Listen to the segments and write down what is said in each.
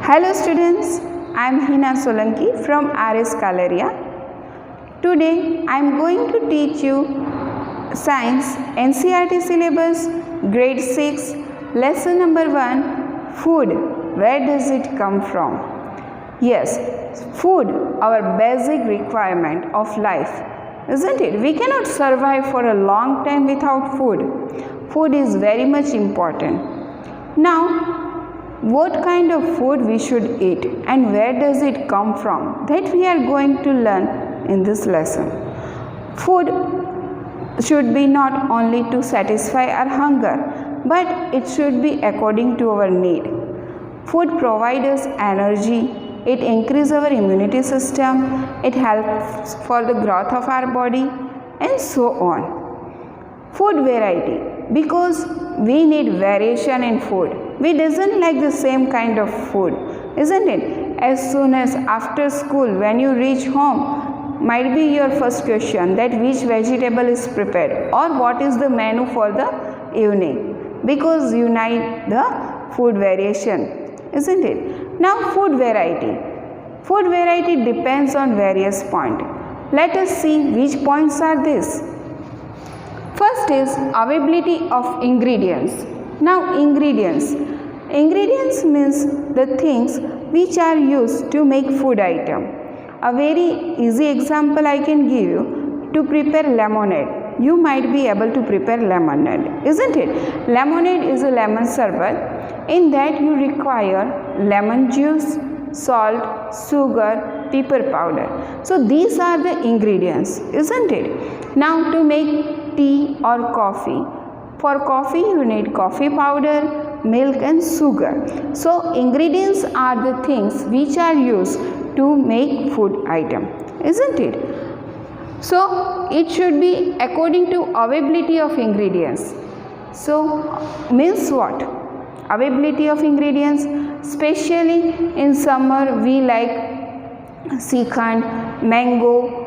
Hello students, I am Hina Solanki from Std-6th. Today I am going to teach you Science NCERT syllabus grade 6 lesson number 1 food. Where does it come from? Yes, food, our basic requirement of life, isn't it? We cannot survive for a long time without food. Food is very much important. Now, what kind of food we should eat and where does it come from, that we are going to learn in this lesson. Food should be not only to satisfy our hunger, but it should be according to our need. Food provides us energy, it increases our immunity system, it helps for the growth of our body and so on. Food variety, because we need variation in food. We doesn't like the same kind of food, isn't it? As soon as after school, when you reach home, might be your first question that which vegetable is prepared or what is the menu for the evening, because you need the food variation, isn't it? Now food variety. Food variety depends on various points. Let us see which points are these. First is availability of ingredients. Now ingredients. Ingredients means the things which are used to make food item. A very easy example I can give you, to prepare lemonade. You might be able to prepare lemonade, isn't it? Lemonade is a lemon sherbet. In that you require lemon juice, salt, sugar, pepper powder. So these are the ingredients, isn't it? Now to make tea or coffee. For coffee you need coffee powder, milk and sugar. So ingredients are the things which are used to make food item, isn't it? So it should be according to availability of ingredients. So means what? Availability of ingredients, especially in summer we like Shrikhand, mango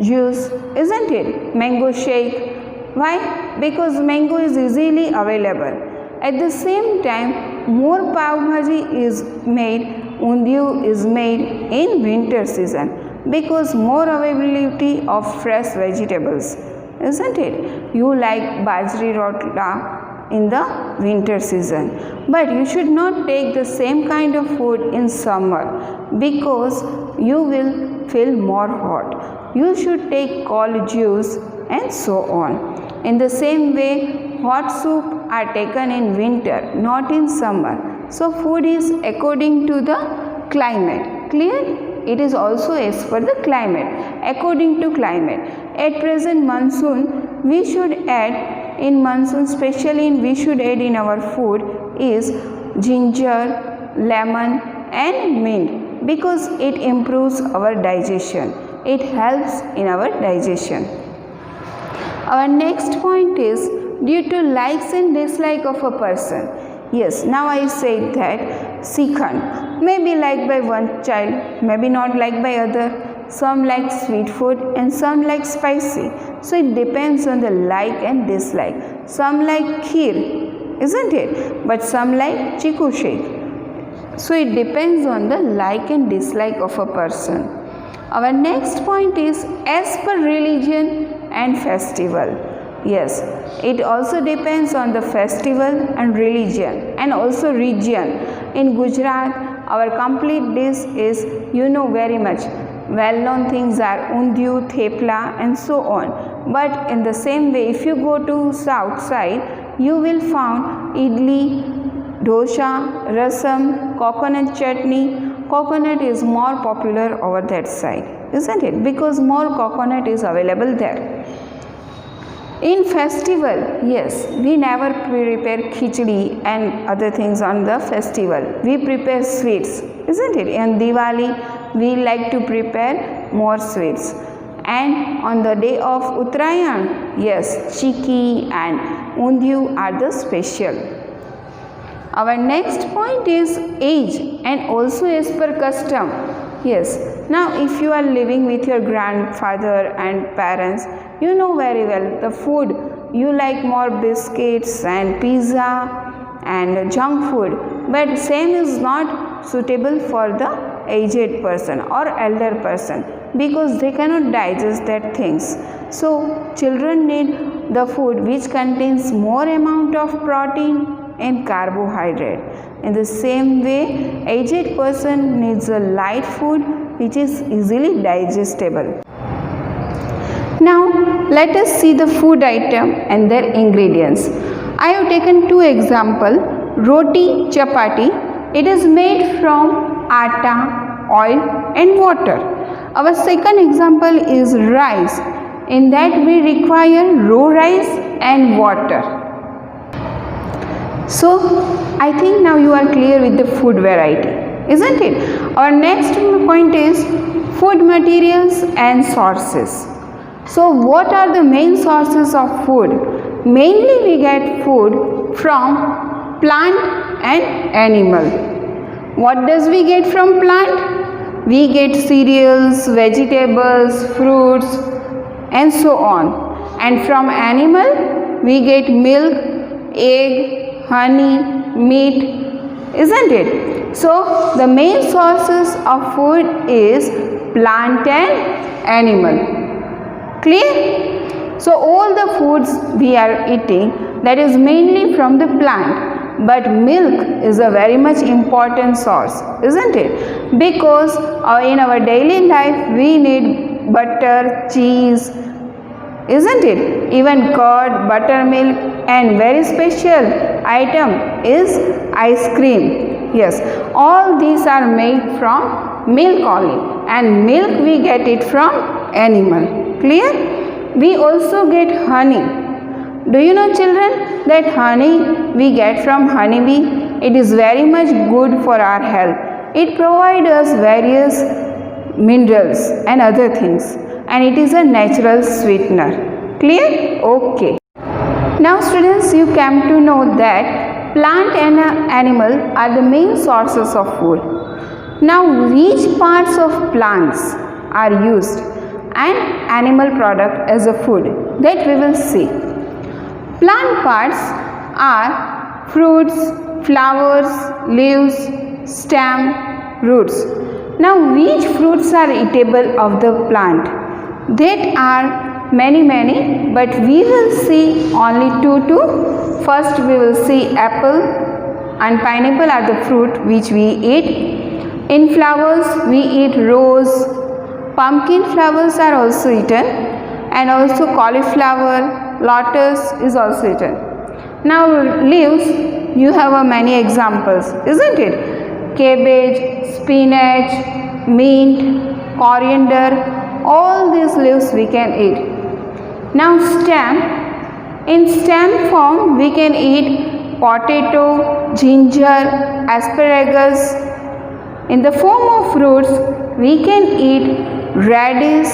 juice, isn't it? Mango shake. Why? Because mango is easily available. At the same time, more pav bhaji is made, undiyu is made in winter season, because more availability of fresh vegetables, isn't it? You like bajri rotla in the winter season, but you should not take the same kind of food in summer, because you will feel more hot. You should take cold juice and so on. In the same way, hot soup are taken in winter, not in summer. So food is according to the climate. Clear? It is also as per the climate, according to climate. At present monsoon, we should add in monsoon, especially we should add in our food is ginger, lemon and mint, because it improves our digestion. It helps in our digestion. Our next point is due to likes and dislike of a person. Yes, now I said that Shrikhand may be liked by one child, maybe not liked by other. Some like sweet food and some like spicy. So it depends on the like and dislike. Some like kheer, isn't it? But some like chiku shake. So it depends on the like and dislike of a person. Our next point is as per religion and festival. Yes, it also depends on the festival and religion and also region. In Gujarat, our complete dish is, you know very much, well-known things are undiyu, thepla and so on. But in the same way, if you go to south side, you will find idli, dosa, rasam, coconut chutney. Coconut is more popular over that side, isn't it? Because more coconut is available there. In festival, yes, we never prepare khichdi and other things on the festival. We prepare sweets, isn't it? In Diwali, we like to prepare more sweets. And on the day of Uttarayan, yes, chikki and undiyu are the special. Our next point is age and also as per custom. Yes, now if you are living with your grandfather and parents, you know very well the food, you like more biscuits and pizza and junk food, but same is not suitable for the aged person or elder person because they cannot digest that things. So children need the food which contains more amount of protein and carbohydrate. In the same way, aged person needs a light food which is easily digestible. Now let us see the food item and their ingredients. I have taken two examples. Roti, chapati. It is made from atta, oil and water. Our second example is rice. In that we require raw rice and water. So I think now you are clear with the food variety, isn't it? Our next point is food materials and sources. So what are the main sources of food? Mainly we get food from plant and animal. What does we get from plant? We get cereals, vegetables, fruits and so on. And from animal we get milk, egg, honey, meat, isn't it? So the main sources of food is plant and animal. Clear? So all the foods we are eating, that is mainly from the plant, but milk is a very much important source, isn't it? Because in our daily life we need butter, cheese, isn't it? Even curd, buttermilk, and very special item is ice cream. Yes, all these are made from milk only, and milk we get it from animal. Clear? We also get honey. Do you know, children, that honey we get from honeybee? It is very much good for our health. It provides us various minerals and other things, and it is a natural sweetener. Clear? Okay. Now students, you came to know that plant and animal are the main sources of food. Now which parts of plants are used and animal product as a food, that we will see. Plant parts are fruits, flowers, leaves, stem, roots. Now which fruits are eatable of the plant? That are many, but we will see only two. First we will see apple and pineapple are the fruit which we eat. In flowers we eat rose. Pumpkin flowers are also eaten, and also cauliflower, lotus is also eaten. Now leaves, you have many examples, isn't it? Cabbage, spinach, mint, coriander, all these leaves we can eat. Now stem, in stem form we can eat potato, ginger, asparagus. In the form of fruits we can eat radish,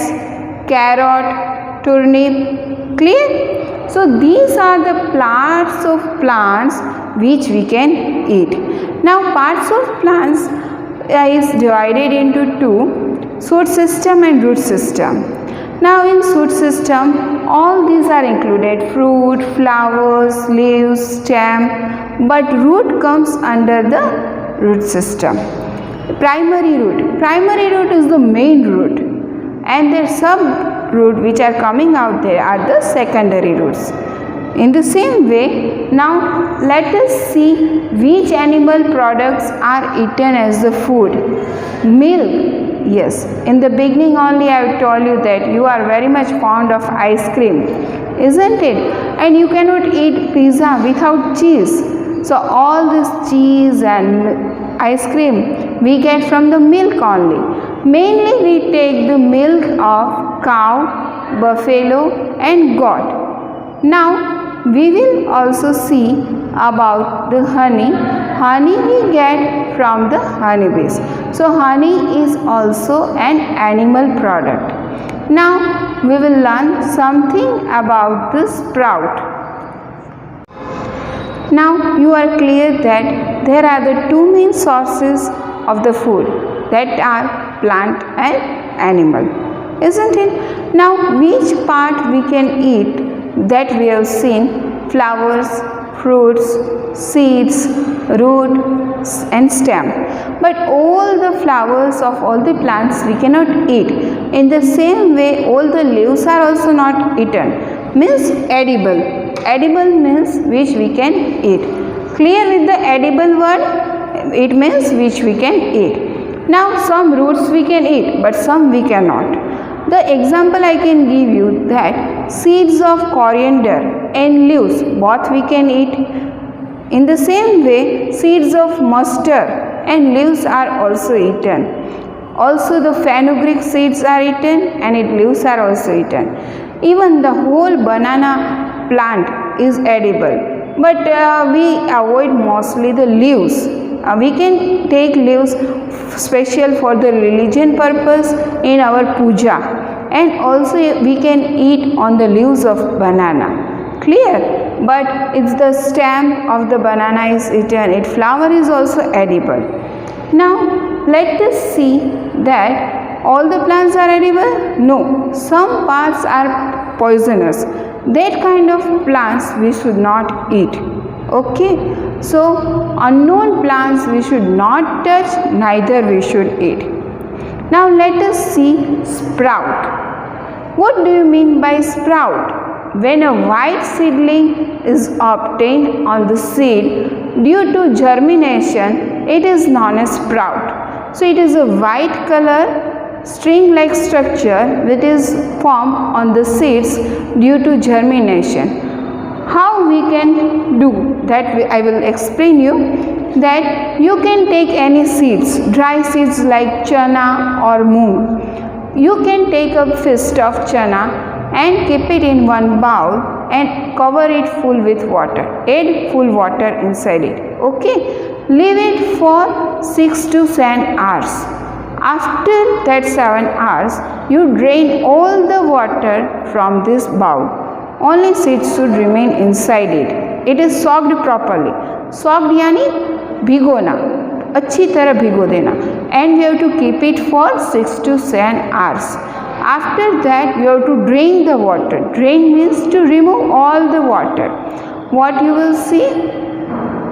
carrot, turnip. Clear? So these are the parts of plants which we can eat. Now parts of plants is divided into two, shoot system and root system. Now in shoot system all these are included: fruit, flowers, leaves, stem, but root comes under the root system. Primary root is the main root, and their sub root which are coming out there are the secondary roots. In the same way, now let us see which animal products are eaten as the food. Milk, yes, in the beginning only I have told you that you are very much fond of ice cream, isn't it? And you cannot eat pizza without cheese. So all this cheese and ice cream we get from the milk only. Mainly we take the milk of cow, buffalo and goat. Now we will also see about the honey. Honey we get from the honeybees. So honey is also an animal product. Now we will learn something about the sprout. Now you are clear that there are the two main sources of the food, that are plant and animal, isn't it? Now which part we can eat, that we have seen. flowers, fruits, seeds, roots and stem. But all the flowers of all the plants we cannot eat. In the same way, all the leaves are also not eaten. Means edible. Edible means which we can eat. Clear with the edible word? It means which we can eat. Now some roots we can eat, but some we cannot. The example I can give you that seeds of coriander and leaves both we can eat. In the same way, seeds of mustard and leaves are also eaten. Also the fenugreek seeds are eaten and its leaves are also eaten. Even the whole banana plant is edible. But we avoid mostly the leaves. We can take leaves special for the religion purpose in our puja, and also we can eat on the leaves of banana. Clear? But it's the stem of the banana is eaten. Its flower is also edible. Now let us see that all the plants are edible? No, some parts are poisonous. That kind of plants we should not eat. Okay, so unknown plants we should not touch, neither we should eat. Now let us see sprout. What do you mean by sprout? When a white seedling is obtained on the seed due to germination, it is known as sprout. So it is a white color string-like structure which is formed on the seeds due to germination. How we can do that I will explain you. That you can take any seeds, dry seeds like chana or moong. You can take a fist of chana and keep it in one bowl and cover it full with water. Add full water inside it. Okay. Leave it for 6 to 7 hours. After that 7 hours, you drain all the water from this bowl. Only seeds should remain inside it. It is soaked properly. Soaked यानी भिगोना, अच्छी तरह भिगो देना. And we have to keep it for 6 to 7 hours. After that, you have to drain the water. Drain means to remove all the water. What you will see?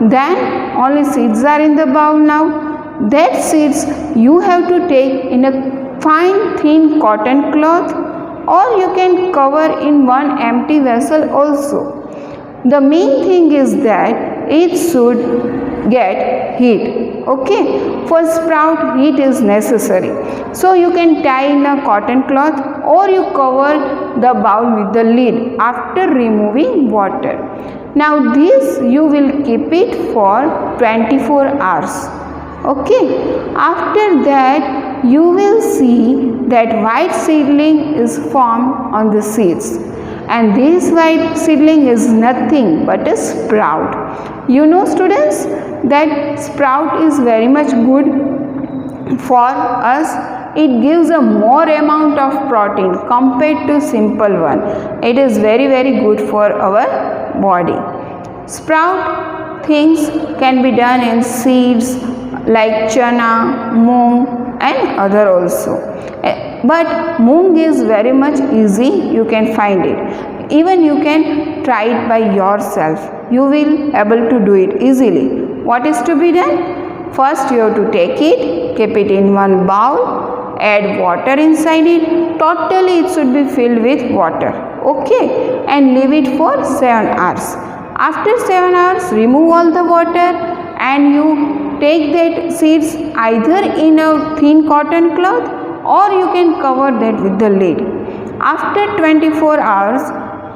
Then only seeds are in the bowl now. That seeds you have to take in a fine thin cotton cloth, or you can cover in one empty vessel also. The main thing is that it should get heat. Okay, for sprout heat is necessary. So you can tie in a cotton cloth or you cover the bowl with the lid after removing water. Now this you will keep it for 24 hours. Okay, after that you will see that white seedling is formed on the seeds, and this white seedling is nothing but a sprout. You know students that sprout is very much good for us. It gives a more amount of protein compared to simple one. It is very good for our body. Sprout things can be done in seeds like chana, moong and other also. But moong is very much easy, you can find it. Even you can try it by yourself. You will able to do it easily. What is to be done? First you have to take it, keep it in one bowl, add water inside it. Totally it should be filled with water. Okay, and leave it for 7 hours. After 7 hours, remove all the water and you take that seeds either in a thin cotton cloth or you can cover that with the lid. After 24 hours,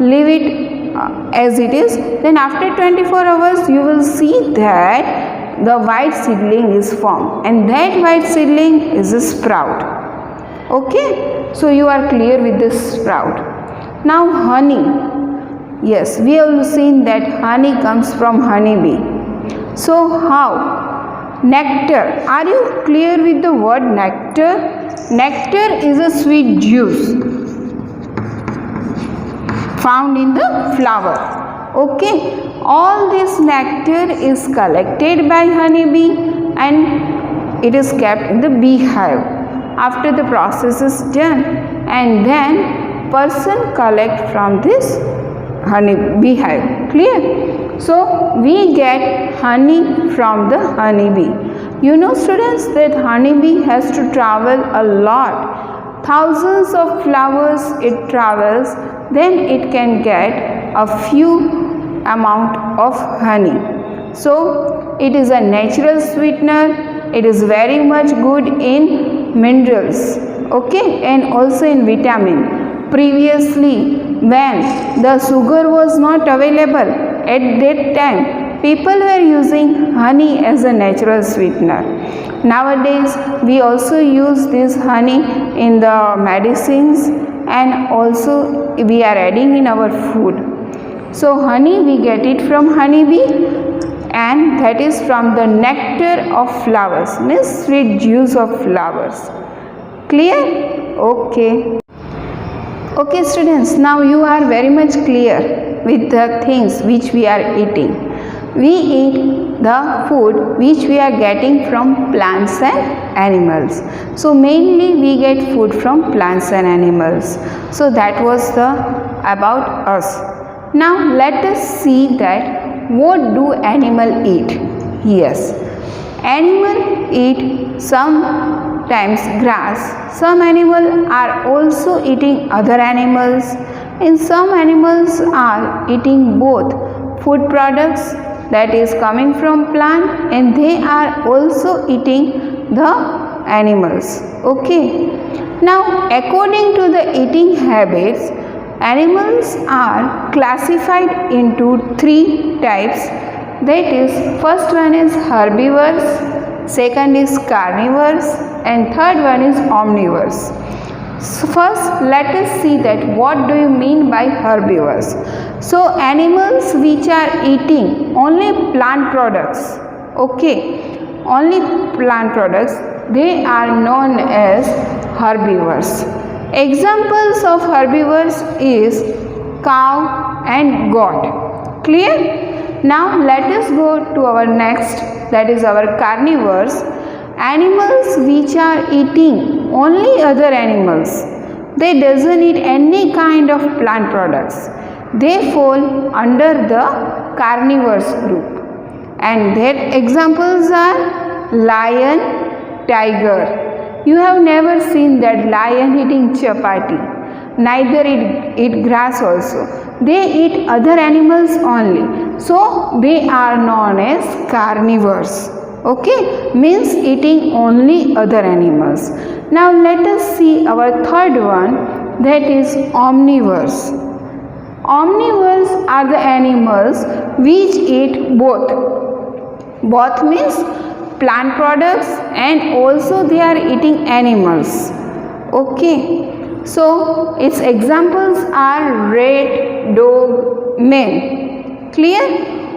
leave it as it is. Then after 24 hours, you will see that the white seedling is formed, and that white seedling is a sprout. Okay, so you are clear with this sprout. Now honey. Yes, we have seen that honey comes from honeybee. So how? Nectar. Are you clear with the word nectar? Nectar is a sweet juice found in the flower. Okay, all this nectar is collected by honeybee and it is kept in the beehive. After the process is done, and then person collect from this honey beehive. Clear? So we get honey from the honeybee. You know students that honeybee has to travel a lot. Thousands of flowers it travels, then it can get a few amount of honey. So it is a natural sweetener. It is very much good in minerals, okay, and also in vitamin. Previously, when the sugar was not available, at that time people were using honey as a natural sweetener. Nowadays we also use this honey in the medicines, and also we are adding in our food. So honey we get it from honeybee, and that is from the nectar of flowers, means sweet juice of flowers. Clear? Okay students, now you are very much clear with the things which we are eating. We eat the food which we are getting from plants and animals. So mainly we get food from plants and animals. So that was the about us. Now let us see that what do animal eat? Yes, animal eat sometimes grass. Some animals are also eating other animals, and some animals are eating both food products that is coming from plant, and they are also eating the animals. Okay. Now according to the eating habits, animals are classified into three types. That is, first one is herbivores, second is carnivores, and third one is omnivores. So first let us see that what do you mean by herbivores. So animals which are eating only plant products, okay, only plant products, they are known as herbivores. Examples of herbivores is cow and goat. Clear? Now let us go to our next, that is our carnivores. Animals which are eating only other animals. They doesn't eat any kind of plant products. They fall under the carnivores group. And their examples are lion, tiger. You have never seen that lion eating chapati. Neither eat grass also. They eat other animals only. So they are known as carnivores. Okay, means eating only other animals. Now let us see our third one, that is omnivores. Omnivores are the animals which eat both. Both means plant products and also they are eating animals. Okay, so its examples are rat, dog, man. Clear?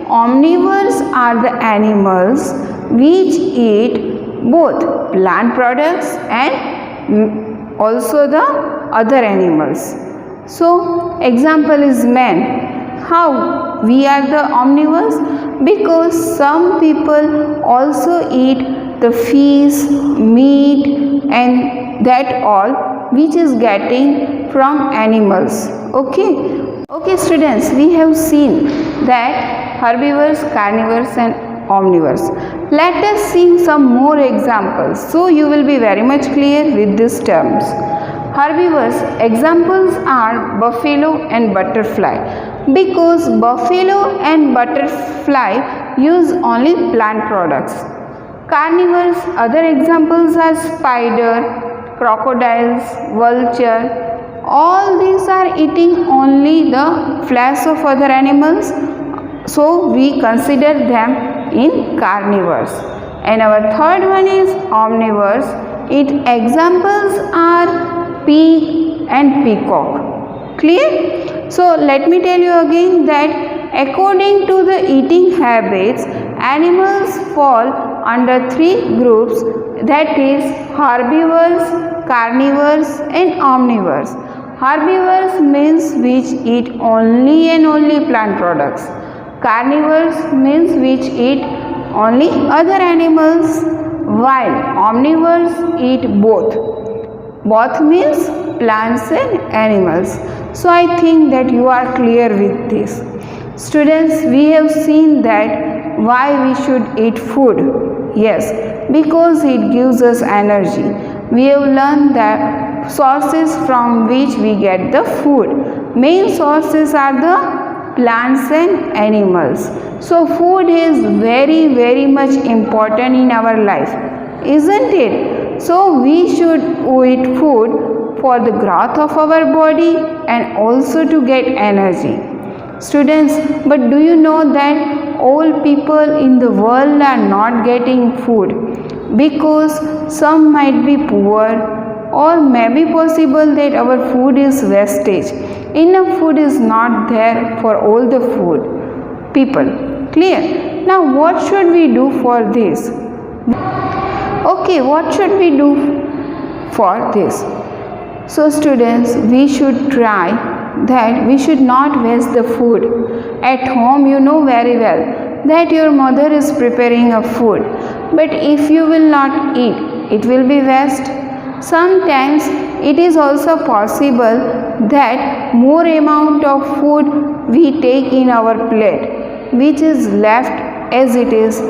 Omnivores are the animals which eat both plant products and also the other animals. So example is man. How we are the omnivores? Because some people also eat the fish, meat and that all which is getting from animals. Okay students, we have seen that herbivores, carnivores and omnivores. Let us see some more examples so you will be very much clear with these terms. Herbivores, examples are buffalo and butterfly, because buffalo and butterfly use only plant products. Carnivores, other examples are spider, crocodiles, vulture. All these are eating only the flesh of other animals, so we consider them in carnivores. And our third one is omnivores. Its examples are pig and peacock. Clear? So let me tell you again that according to the eating habits, animals fall under three groups, that is herbivores, carnivores and omnivores. Herbivores means which eat only and only plant products. Carnivores means which eat only other animals, while omnivores eat both. Both means plants and animals. So I think that you are clear with this. Students, we have seen that why we should eat food. Yes, because it gives us energy. We have learned that sources from which we get the food. Main sources are the plants and animals. So food is very much important in our life, isn't it? So we should eat food for the growth of our body and also to get energy. Students, but do you know that all people in the world are not getting food because some might be poor, or maybe possible that our food is wastage. Enough food is not there for all the food people. Clear? Now what should we do for this? Okay, what should we do for this? So students, we should try that we should not waste the food. At home you know very well that your mother is preparing a food, but if you will not eat, it will be waste. Sometimes it is also possible that more amount of food we take in our plate, which is left as it is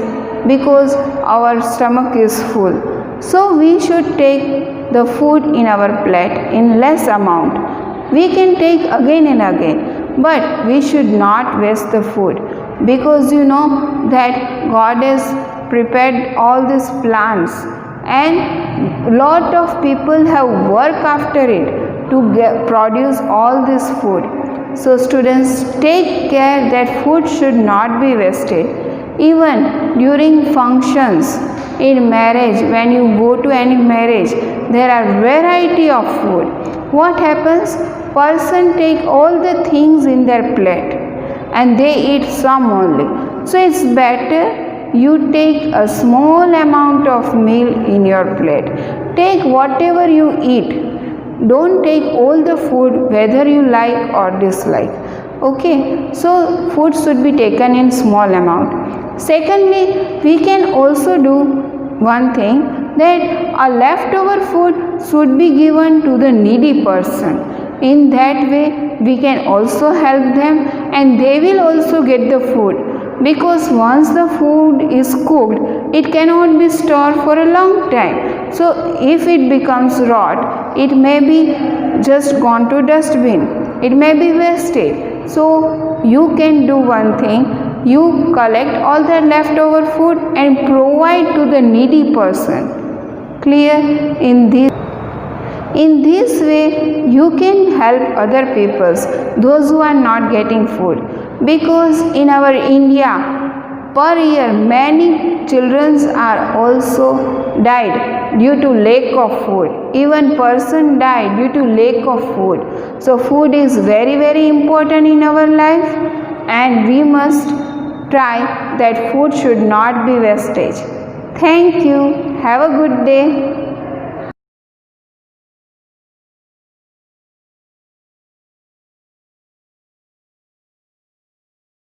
because our stomach is full. So we should take the food in our plate in less amount. We can take again and again, but we should not waste the food, because you know that God has prepared all these plants and lot of people have worked after it to produce all this food. So students, take care that food should not be wasted. Even during functions in marriage, when you go to any marriage, there are variety of food. What happens? Person take all the things in their plate and they eat some only. So it's better you take a small amount of meal in your plate. Take whatever you eat. Don't take all the food whether you like or dislike. Okay, so food should be taken in small amount. Secondly, we can also do one thing, that a leftover food should be given to the needy person. In that way we can also help them and they will also get the food, because once the food is cooked, it cannot be stored for a long time. So if it becomes rot, it may be just gone to dustbin, it may be wasted. So you can do one thing, you collect all the leftover food and provide to the needy person. Clear? In this way, you can help other peoples, those who are not getting food. Because in our India, per year, many children are also died due to lack of food. Even person died due to lack of food. So food is very important in our life, and we must try that food should not be wastage. Thank you. Have a good day.